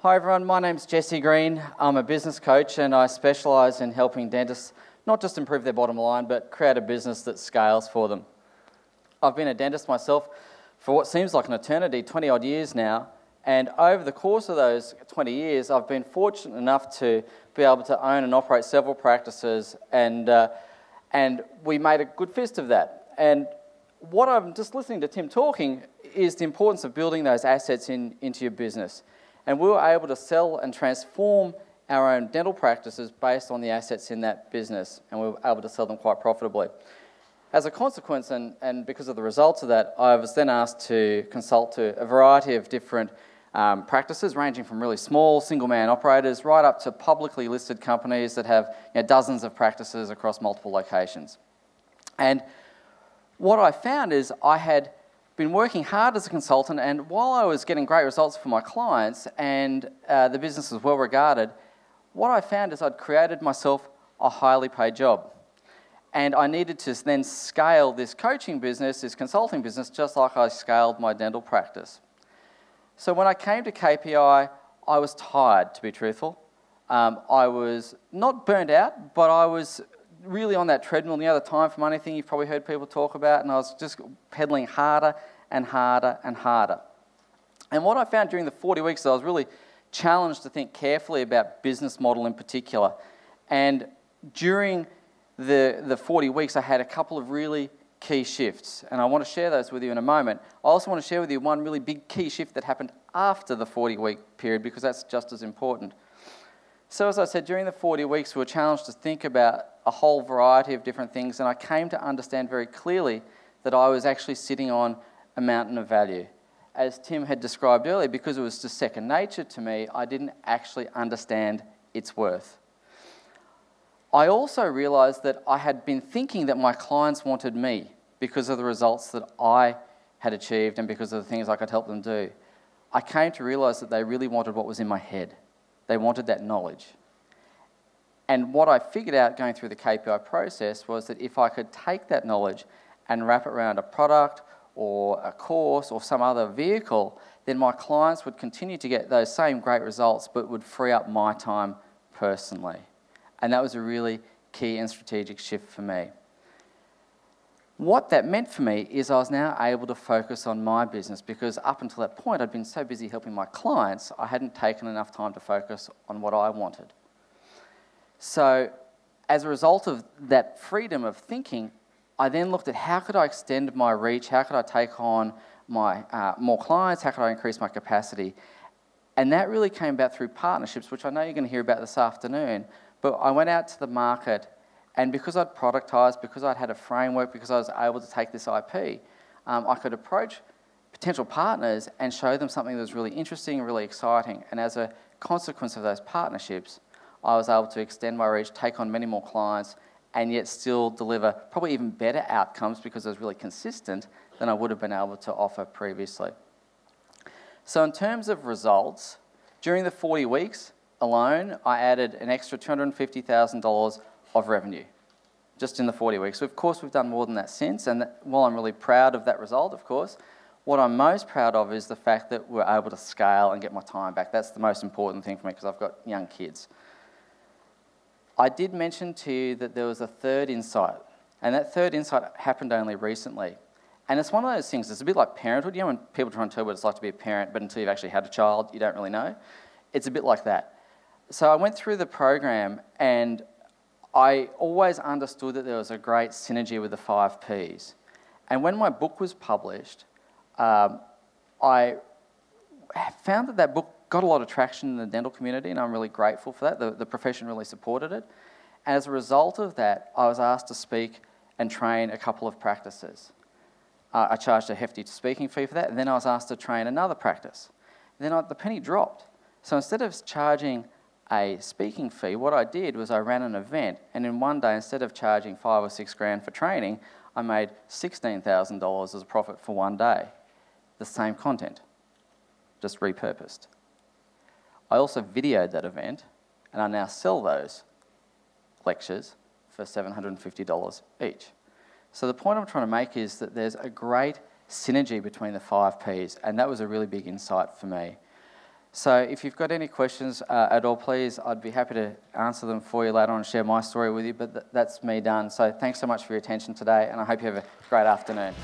Hi everyone, my name's Jesse Green. I'm a business coach and I specialise in helping dentists not just improve their bottom line but create a business that scales for them. I've been a dentist myself for what seems like an eternity, 20 odd years now, and over the course of those 20 years I've been fortunate enough to be able to own and operate several practices, and we made a good fist of that. And what I'm just listening to Tim talking is the importance of building those assets into your business. And we were able to sell and transform our own dental practices based on the assets in that business, and we were able to sell them quite profitably. As a consequence, and because of the results of that, I was then asked to consult to a variety of different practices, ranging from really small single-man operators right up to publicly listed companies that have dozens of practices across multiple locations. And what I found is I had been working hard as a consultant, and while I was getting great results for my clients and the business was well regarded, what I found is I'd created myself a highly paid job. And I needed to then scale this coaching business, this consulting business, just like I scaled my dental practice. So when I came to KPI, I was tired, to be truthful. I was not burnt out, but I was really on that treadmill, the time for money thing you've probably heard people talk about, and I was just pedaling harder and harder and harder. And what I found during the 40 weeks, I was really challenged to think carefully about business model in particular. And during the 40 weeks, I had a couple of really key shifts, and I want to share those with you in a moment. I also want to share with you one really big key shift that happened after the 40-week period, because that's just as important. So as I said, during the 40 weeks, we were challenged to think about a whole variety of different things, and I came to understand very clearly that I was actually sitting on a mountain of value. As Tim had described earlier, because it was just second nature to me, I didn't actually understand its worth. I also realised that I had been thinking that my clients wanted me because of the results that I had achieved and because of the things I could help them do. I came to realise that they really wanted what was in my head. They wanted that knowledge. And what I figured out going through the KPI process was that if I could take that knowledge and wrap it around a product or a course or some other vehicle, then my clients would continue to get those same great results but would free up my time personally. And that was a really key and strategic shift for me. What that meant for me is I was now able to focus on my business, because up until that point I'd been so busy helping my clients, I hadn't taken enough time to focus on what I wanted. So as a result of that freedom of thinking, I then looked at how could I extend my reach, how could I take on my more clients, how could I increase my capacity. And that really came about through partnerships, which I know you're going to hear about this afternoon. But I went out to the market, and because I'd productised, because I'd had a framework, because I was able to take this IP, I could approach potential partners and show them something that was really interesting and really exciting. And as a consequence of those partnerships, I was able to extend my reach, take on many more clients, and yet still deliver probably even better outcomes because I was really consistent than I would have been able to offer previously. So in terms of results, during the 40 weeks alone, I added an extra $250,000 of revenue just in the 40 weeks. So of course, we've done more than that since, and while I'm really proud of that result, of course, what I'm most proud of is the fact that we're able to scale and get my time back. That's the most important thing for me because I've got young kids. I did mention to you that there was a third insight, and that third insight happened only recently. And it's one of those things, it's a bit like parenthood. You know when people try and tell you what it's like to be a parent, but until you've actually had a child, you don't really know? It's a bit like that. So I went through the program, and I always understood that there was a great synergy with the 5 Ps. And when my book was published, I found that book got a lot of traction in the dental community, and I'm really grateful for that. The profession really supported it. And as a result of that, I was asked to speak and train a couple of practices. I charged a hefty speaking fee for that, and then I was asked to train another practice. And then the penny dropped. So instead of charging a speaking fee, what I did was I ran an event, and in one day, instead of charging $5 or $6 grand for training, I made $16,000 as a profit for one day. The same content, just repurposed. I also videoed that event, and I now sell those lectures for $750 each. So the point I'm trying to make is that there's a great synergy between the 5 Ps, and that was a really big insight for me. So if you've got any questions at all, please, I'd be happy to answer them for you later on and share my story with you, but that's me done. So thanks so much for your attention today, and I hope you have a great afternoon.